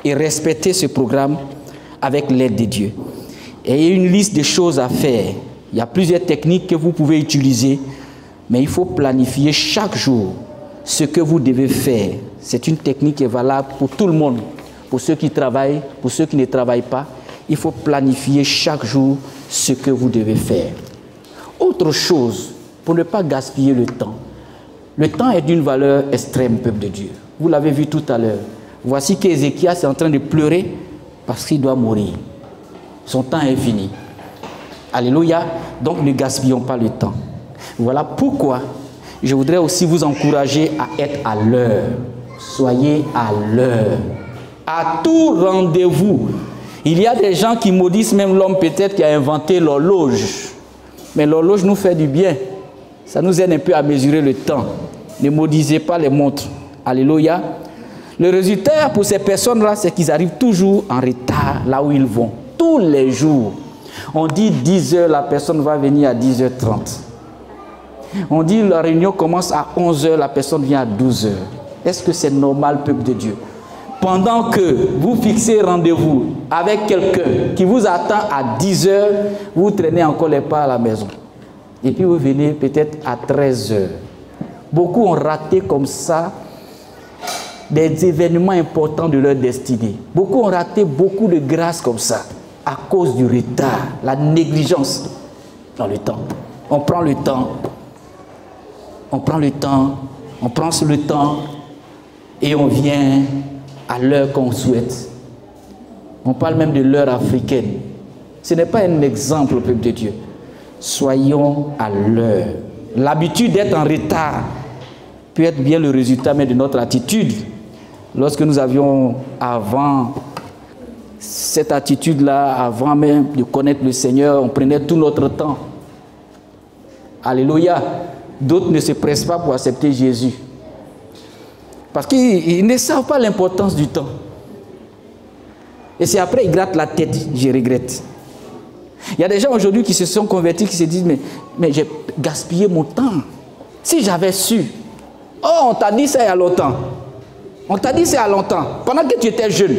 et respectez ce programme avec l'aide de Dieu. Et il y a une liste de choses à faire. Il y a plusieurs techniques que vous pouvez utiliser, mais il faut planifier chaque jour ce que vous devez faire. C'est une technique qui est valable pour tout le monde, pour ceux qui travaillent, pour ceux qui ne travaillent pas. Il faut planifier chaque jour ce que vous devez faire. Autre chose, pour ne pas gaspiller le temps. Le temps est d'une valeur extrême, peuple de Dieu. Vous l'avez vu tout à l'heure. Voici qu'Ézéchias est en train de pleurer parce qu'il doit mourir. Son temps est fini. Alléluia. Donc ne gaspillons pas le temps. Voilà pourquoi je voudrais aussi vous encourager à être à l'heure. Soyez à l'heure. À tout rendez-vous. Il y a des gens qui maudissent même l'homme peut-être qui a inventé l'horloge. Mais l'horloge nous fait du bien. Ça nous aide un peu à mesurer le temps. Ne maudissez pas les montres. Alléluia. Le résultat pour ces personnes-là, c'est qu'ils arrivent toujours en retard là où ils vont. Tous les jours. On dit 10h, la personne va venir à 10h30. On dit la réunion commence à 11h, la personne vient à 12h. Est-ce que c'est normal, peuple de Dieu? Pendant que vous fixez rendez-vous avec quelqu'un qui vous attend à 10h, vous traînez encore les pas à la maison. Et puis vous venez peut-être à 13h. Beaucoup ont raté comme ça des événements importants de leur destinée. Beaucoup ont raté beaucoup de grâces comme ça. à cause du retard, la négligence dans le temps. On prend le temps, on prend le temps, on prend le temps et on vient à l'heure qu'on souhaite. On parle même de l'heure africaine. Ce n'est pas un exemple au peuple de Dieu. Soyons à l'heure. L'habitude d'être en retard peut être bien le résultat même de notre attitude. Lorsque nous avions avant cette attitude-là, avant même de connaître le Seigneur, on prenait tout notre temps. Alléluia. D'autres ne se pressent pas pour accepter Jésus. Parce qu'ils ne savent pas l'importance du temps. Et c'est après ils grattent la tête, je regrette. Il y a des gens aujourd'hui qui se sont convertis, qui se disent, mais j'ai gaspillé mon temps. Si j'avais su. Oh, on t'a dit ça il y a longtemps. On t'a dit ça il y a longtemps. Pendant que tu étais jeune.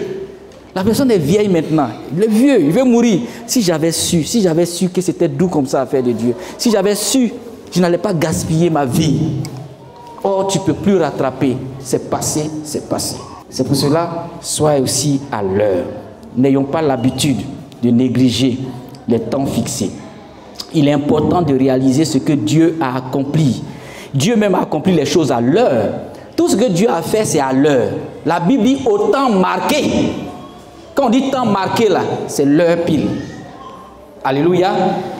La personne est vieille maintenant. Il est vieux, il veut mourir. Si j'avais su que c'était doux comme ça à faire de Dieu. Si j'avais su, je n'allais pas gaspiller ma vie. Oh, tu ne peux plus rattraper. C'est passé, c'est passé. C'est pour cela, sois aussi à l'heure. N'ayons pas l'habitude de négliger les temps fixés. Il est important de réaliser ce que Dieu a accompli. Dieu même a accompli les choses à l'heure. Tout ce que Dieu a fait, c'est à l'heure. La Bible dit au temps marqué. Quand on dit temps marqué, là, c'est l'heure pile. Alléluia.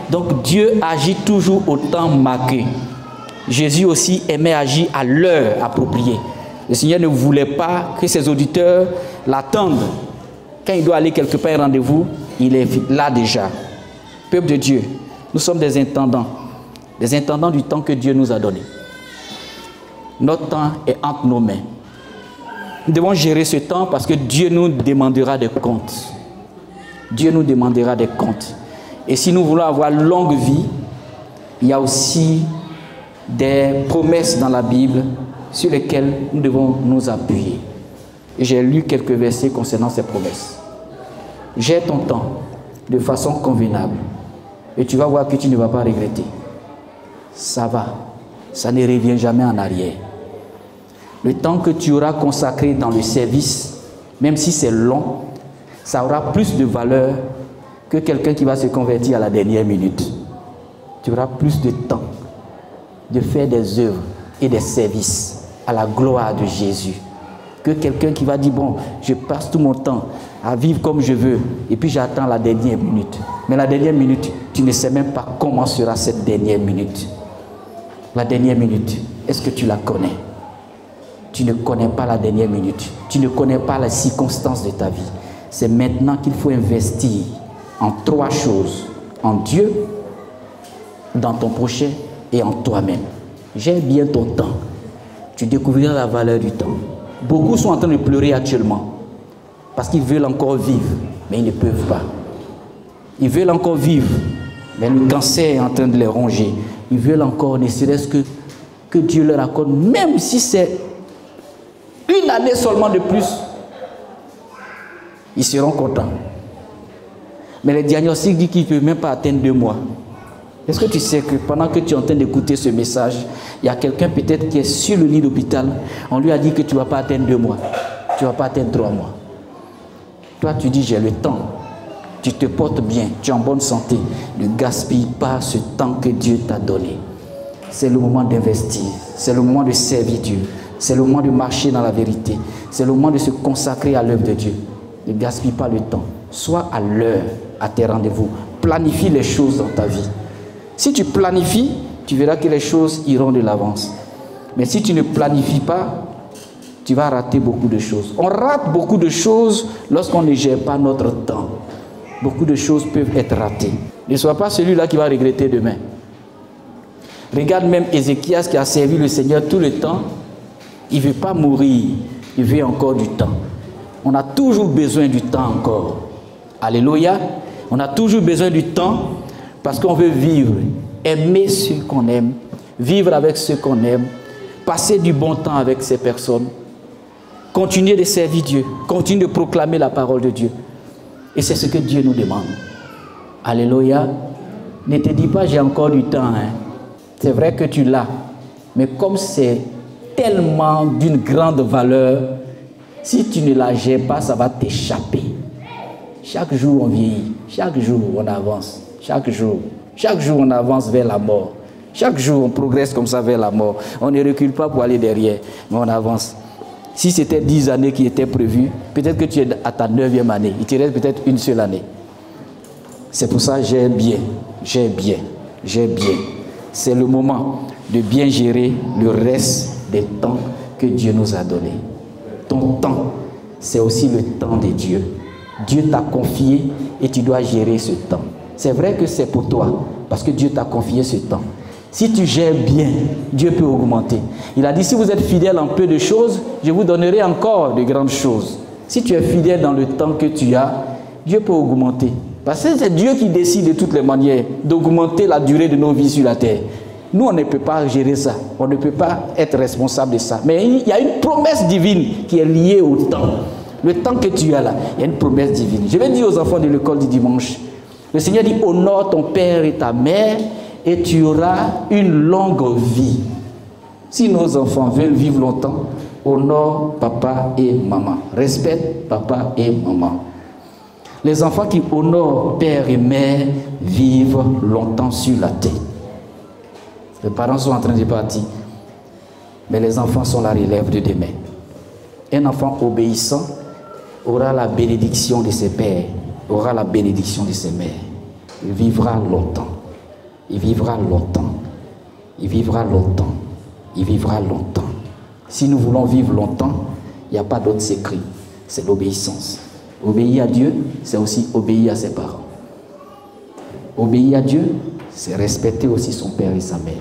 Donc Dieu agit toujours au temps marqué. Jésus aussi aimait agir à l'heure appropriée. Le Seigneur ne voulait pas que ses auditeurs l'attendent. Quand il doit aller quelque part, un rendez-vous, il est là déjà. Peuple de Dieu, nous sommes des intendants du temps que Dieu nous a donné. Notre temps est entre nos mains. Nous devons gérer ce temps parce que Dieu nous demandera des comptes. Dieu nous demandera des comptes. Et si nous voulons avoir longue vie, il y a aussi des promesses dans la Bible sur lesquelles nous devons nous appuyer. Et j'ai lu quelques versets concernant ces promesses. Gère ton temps de façon convenable et tu vas voir que tu ne vas pas regretter. Ça va, ça ne revient jamais en arrière. Le temps que tu auras consacré dans le service, même si c'est long, ça aura plus de valeur que quelqu'un qui va se convertir à la dernière minute. Tu auras plus de temps de faire des œuvres et des services à la gloire de Jésus que quelqu'un qui va dire, bon, je passe tout mon temps à vivre comme je veux et puis j'attends la dernière minute. Mais la dernière minute, tu ne sais même pas comment sera cette dernière minute. La dernière minute, est-ce que tu la connais? Tu ne connais pas la dernière minute. Tu ne connais pas les circonstances de ta vie. C'est maintenant qu'il faut investir en 3 choses. En Dieu, dans ton prochain et en toi-même. Gère bien ton temps. Tu découvriras la valeur du temps. Beaucoup sont en train de pleurer actuellement parce qu'ils veulent encore vivre, mais ils ne peuvent pas. Ils veulent encore vivre, mais le cancer est en train de les ronger. Ils veulent encore, ne serait-ce que Dieu leur accorde, même si c'est une année seulement de plus, ils seront contents. Mais les diagnostics disent qu'ils ne peuvent même pas atteindre 2 mois. Est-ce que tu sais que pendant que tu es en train d'écouter ce message, il y a quelqu'un peut-être qui est sur le lit d'hôpital, on lui a dit que tu ne vas pas atteindre 2 mois, tu ne vas pas atteindre 3 mois. Toi, tu dis, j'ai le temps, tu te portes bien, tu es en bonne santé. Ne gaspille pas ce temps que Dieu t'a donné. C'est le moment d'investir, c'est le moment de servir Dieu, c'est le moment de marcher dans la vérité, c'est le moment de se consacrer à l'œuvre de Dieu. Ne gaspille pas le temps, sois à l'heure à tes rendez-vous, planifie les choses dans ta vie. Si tu planifies, tu verras que les choses iront de l'avance. Mais si tu ne planifies pas, tu vas rater beaucoup de choses. On rate beaucoup de choses lorsqu'on ne gère pas notre temps. Beaucoup de choses peuvent être ratées. Ne sois pas celui-là qui va regretter demain. Regarde même Ézéchias qui a servi le Seigneur tout le temps. Il ne veut pas mourir, il veut encore du temps. On a toujours besoin du temps encore. Alléluia. On a toujours besoin du temps parce qu'on veut vivre, aimer ceux qu'on aime, vivre avec ceux qu'on aime, passer du bon temps avec ces personnes, continuer de servir Dieu, continuer de proclamer la parole de Dieu. Et c'est ce que Dieu nous demande. Alléluia. Ne te dis pas j'ai encore du temps. Hein. C'est vrai que tu l'as. Mais comme c'est tellement d'une grande valeur, si tu ne la gères pas, ça va t'échapper. Chaque jour on vieillit, chaque jour on avance, chaque jour on avance vers la mort. Chaque jour on progresse comme ça vers la mort. On ne recule pas pour aller derrière, mais on avance. Si c'était 10 années qui étaient prévues, peut-être que tu es à ta 9e année. Il te reste peut-être une seule année. C'est pour ça que j'ai bien. C'est le moment de bien gérer le reste des temps que Dieu nous a donné. Ton temps, c'est aussi le temps de Dieu. Dieu t'a confié et tu dois gérer ce temps. C'est vrai que c'est pour toi, parce que Dieu t'a confié ce temps. Si tu gères bien, Dieu peut augmenter. Il a dit, si vous êtes fidèle en peu de choses, je vous donnerai encore de grandes choses. Si tu es fidèle dans le temps que tu as, Dieu peut augmenter. Parce que c'est Dieu qui décide de toutes les manières d'augmenter la durée de nos vies sur la terre. Nous, on ne peut pas gérer ça. On ne peut pas être responsable de ça. Mais il y a une promesse divine qui est liée au temps. Le temps que tu as là, il y a une promesse divine. Je vais dire aux enfants de l'école du dimanche, le Seigneur dit, honore ton père et ta mère et tu auras une longue vie. Si nos enfants veulent vivre longtemps, honore papa et maman. Respecte papa et maman. Les enfants qui honorent père et mère vivent longtemps sur la terre. Les parents sont en train de partir, mais les enfants sont la relève de demain. Un enfant obéissant aura la bénédiction de ses pères, aura la bénédiction de ses mères. Il vivra longtemps. Il vivra longtemps. Il vivra longtemps. Il vivra longtemps. Si nous voulons vivre longtemps, il n'y a pas d'autre secret. C'est l'obéissance. Obéir à Dieu, c'est aussi obéir à ses parents. Obéir à Dieu, c'est respecter aussi son père et sa mère.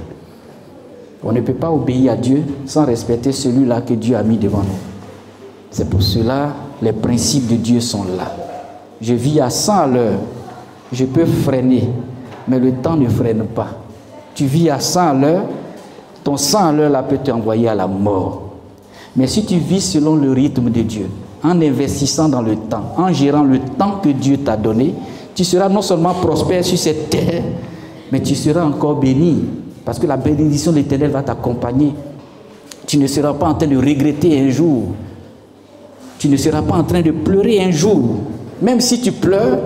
On ne peut pas obéir à Dieu sans respecter celui-là que Dieu a mis devant nous. C'est pour cela les principes de Dieu sont là. Je vis à 100 à l'heure. Je peux freiner, mais le temps ne freine pas. Tu vis à 100 à l'heure, ton 100 à l'heure là peut t'envoyer à la mort. Mais si tu vis selon le rythme de Dieu, en investissant dans le temps, en gérant le temps que Dieu t'a donné, tu seras non seulement prospère sur cette terre, mais tu seras encore béni, parce que la bénédiction de l'Éternel va t'accompagner. Tu ne seras pas en train de regretter un jour. Tu ne seras pas en train de pleurer un jour. Même si tu pleures,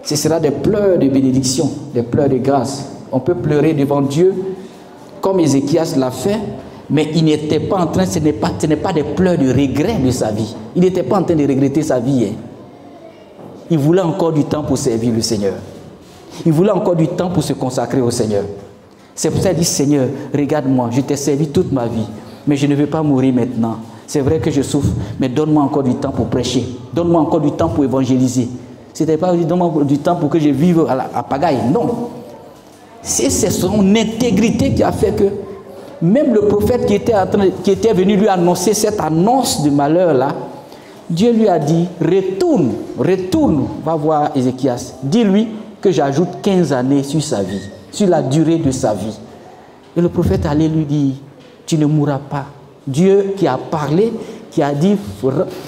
ce sera des pleurs de bénédiction, des pleurs de grâce. On peut pleurer devant Dieu, comme Ézéchias l'a fait, mais il n'était pas en train, ce n'est pas des pleurs de regret de sa vie. Il n'était pas en train de regretter sa vie. Hein. Il voulait encore du temps pour servir le Seigneur. Il voulait encore du temps pour se consacrer au Seigneur. C'est pour ça qu'il dit, Seigneur, regarde-moi, je t'ai servi toute ma vie, mais je ne veux pas mourir maintenant. C'est vrai que je souffre, mais donne-moi encore du temps pour prêcher. Donne-moi encore du temps pour évangéliser. Ce n'était pas donne-moi du temps pour que je vive à pagaille. Non. C'est son intégrité qui a fait que même le prophète qui était venu lui annoncer cette annonce de malheur-là, Dieu lui a dit, retourne, va voir Ézéchias. Dis-lui que j'ajoute 15 années sur sa vie, sur la durée de sa vie. Et le prophète allait lui dire, tu ne mourras pas. Dieu qui a parlé, qui a dit,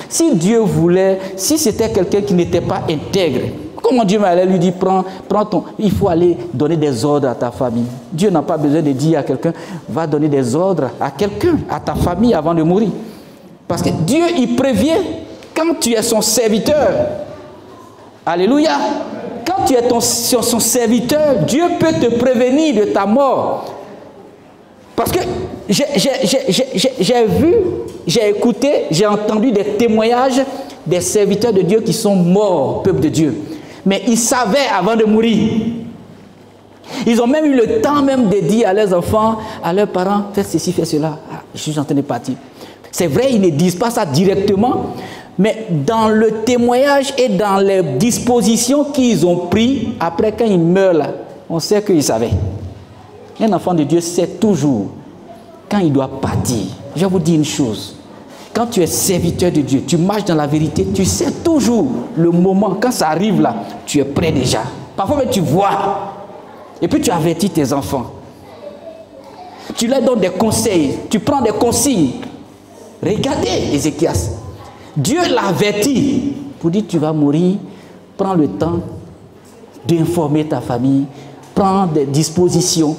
si Dieu voulait, si c'était quelqu'un qui n'était pas intègre, comment Dieu m'allait lui dire, il faut aller donner des ordres à ta famille. Dieu n'a pas besoin de dire à quelqu'un, va donner des ordres à quelqu'un, à ta famille avant de mourir. Parce que Dieu, il prévient quand tu es son serviteur. Alléluia. Quand tu es son serviteur, Dieu peut te prévenir de ta mort. Parce que j'ai vu, j'ai écouté, j'ai entendu des témoignages des serviteurs de Dieu qui sont morts, peuple de Dieu. Mais ils savaient avant de mourir. Ils ont même eu le temps même de dire à leurs enfants, à leurs parents, faites ceci, faites cela. Ah, je suis en train de partir. C'est vrai, ils ne disent pas ça directement, mais dans le témoignage et dans les dispositions qu'ils ont prises, après quand ils meurent là, on sait qu'ils savaient. Un enfant de Dieu sait toujours quand il doit partir. Je vais vous dire une chose. Quand tu es serviteur de Dieu, tu marches dans la vérité, tu sais toujours le moment, quand ça arrive là, tu es prêt déjà. Parfois même tu vois. Et puis tu avertis tes enfants. Tu leur donnes des conseils, tu prends des consignes. Regardez Ézéchias. Dieu l'a averti pour dire tu vas mourir, prends le temps d'informer ta famille, prends des dispositions.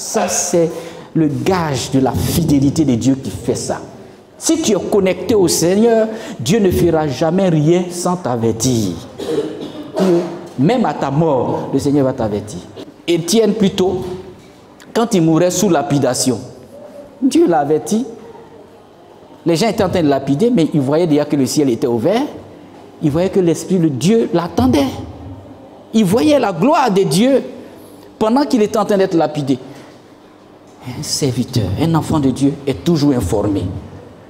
Ça, c'est le gage de la fidélité de Dieu qui fait ça. Si tu es connecté au Seigneur, Dieu ne fera jamais rien sans t'avertir. Même à ta mort, le Seigneur va t'avertir. Étienne plutôt, quand il mourait sous lapidation, Dieu l'a averti. Les gens étaient en train de lapider, mais ils voyaient déjà que le ciel était ouvert. Ils voyaient que l'Esprit de Dieu l'attendait. Ils voyaient la gloire de Dieu pendant qu'il était en train d'être lapidé. Un serviteur, un enfant de Dieu est toujours informé.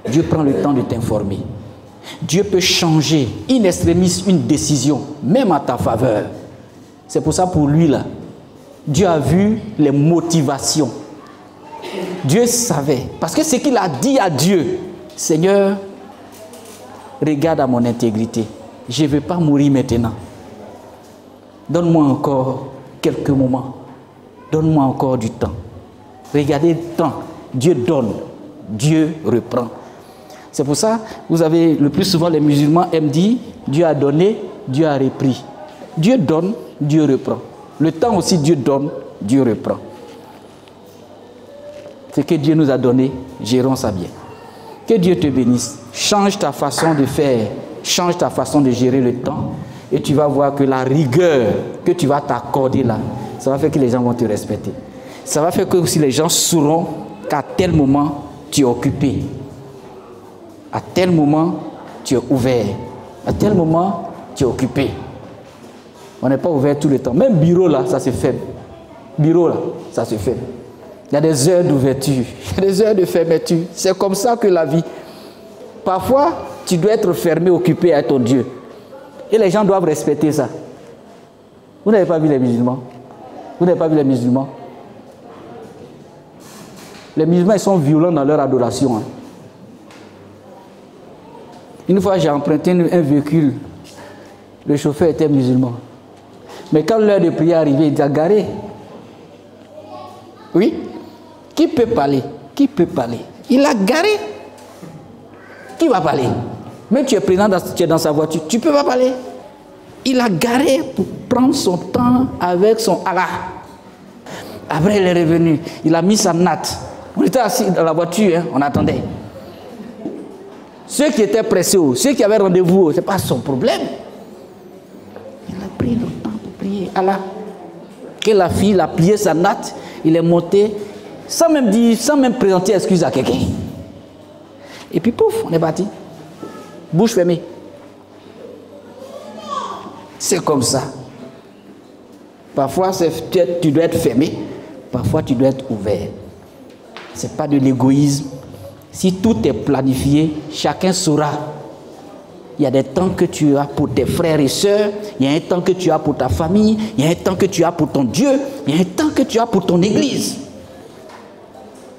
Dieu prend le temps de t'informer. Dieu peut changer in extremis une décision, même à ta faveur. C'est pour ça, pour lui là, Dieu a vu les motivations. Dieu savait, parce que ce qu'il a dit à Dieu, Seigneur, regarde à mon intégrité. Je ne veux pas mourir maintenant. Donne-moi encore quelques moments. Donne-moi encore du temps. Regardez le temps. Dieu donne, Dieu reprend. C'est pour ça, vous avez le plus souvent les musulmans aiment dire, Dieu a donné, Dieu a repris. Dieu donne, Dieu reprend. Le temps aussi, Dieu donne, Dieu reprend. Ce que Dieu nous a donné, gérons ça bien. Que Dieu te bénisse. Change ta façon de faire, change ta façon de gérer le temps et tu vas voir que la rigueur que tu vas t'accorder là, ça va faire que les gens vont te respecter. Ça va faire que aussi les gens sauront qu'à tel moment, tu es occupé. À tel moment, tu es ouvert. À tel moment, tu es occupé. On n'est pas ouvert tout le temps. Même bureau là, ça se fait. Bureau là, ça se fait. Il y a des heures d'ouverture, il y a des heures de fermeture. C'est comme ça que la vie. Parfois, tu dois être fermé, occupé à ton Dieu. Et les gens doivent respecter ça. Vous n'avez pas vu les musulmans? Vous n'avez pas vu les musulmans? Les musulmans, ils sont violents dans leur adoration. Hein. Une fois, j'ai emprunté un véhicule. Le chauffeur était musulman. Mais quand l'heure de prière arrivait, il dit, garé. Oui? Qui peut parler? Qui peut parler? Il a garé. Qui va parler? Même tu es présent, tu es dans sa voiture, tu ne peux pas parler. Il a garé pour prendre son temps avec son Allah. Après, il est revenu. Il a mis sa natte. On était assis dans la voiture, hein, on attendait. Ceux qui étaient pressés, ceux qui avaient rendez-vous, ce n'est pas son problème. Il a pris le temps pour prier. Allah. Que la fille a plié sa natte, il est monté sans même dire, sans même présenter excuse à quelqu'un. Et puis pouf, on est parti. Bouche fermée. C'est comme ça. Parfois, tu dois être fermé. Parfois, tu dois être ouvert. Ce n'est pas de l'égoïsme. Si tout est planifié, chacun saura. Il y a des temps que tu as pour tes frères et sœurs. Il y a un temps que tu as pour ta famille. Il y a un temps que tu as pour ton Dieu. Il y a un temps que tu as pour ton église.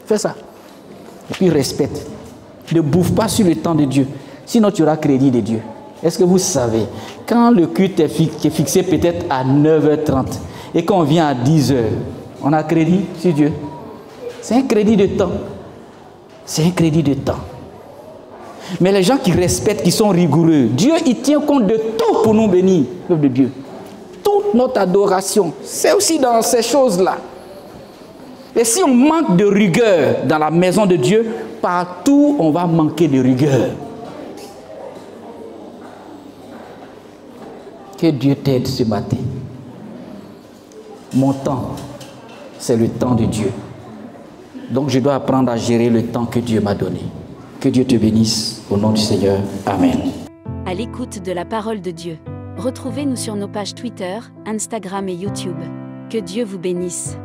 Fais ça. Et puis respecte. Ne bouffe pas sur le temps de Dieu. Sinon, tu auras crédit de Dieu. Est-ce que vous savez, quand le culte est fixé peut-être à 9h30 et qu'on vient à 10h, on a crédit sur Dieu. C'est un crédit de temps. C'est un crédit de temps. Mais les gens qui respectent, qui sont rigoureux, Dieu, il tient compte de tout pour nous bénir, peuple de Dieu. Toute notre adoration, c'est aussi dans ces choses-là. Et si on manque de rigueur dans la maison de Dieu, partout on va manquer de rigueur. Que Dieu t'aide ce matin. Mon temps, c'est le temps de Dieu. Donc je dois apprendre à gérer le temps que Dieu m'a donné. Que Dieu te bénisse au nom du Seigneur. Amen. À l'écoute de la parole de Dieu. Retrouvez-nous sur nos pages Twitter, Instagram et YouTube. Que Dieu vous bénisse.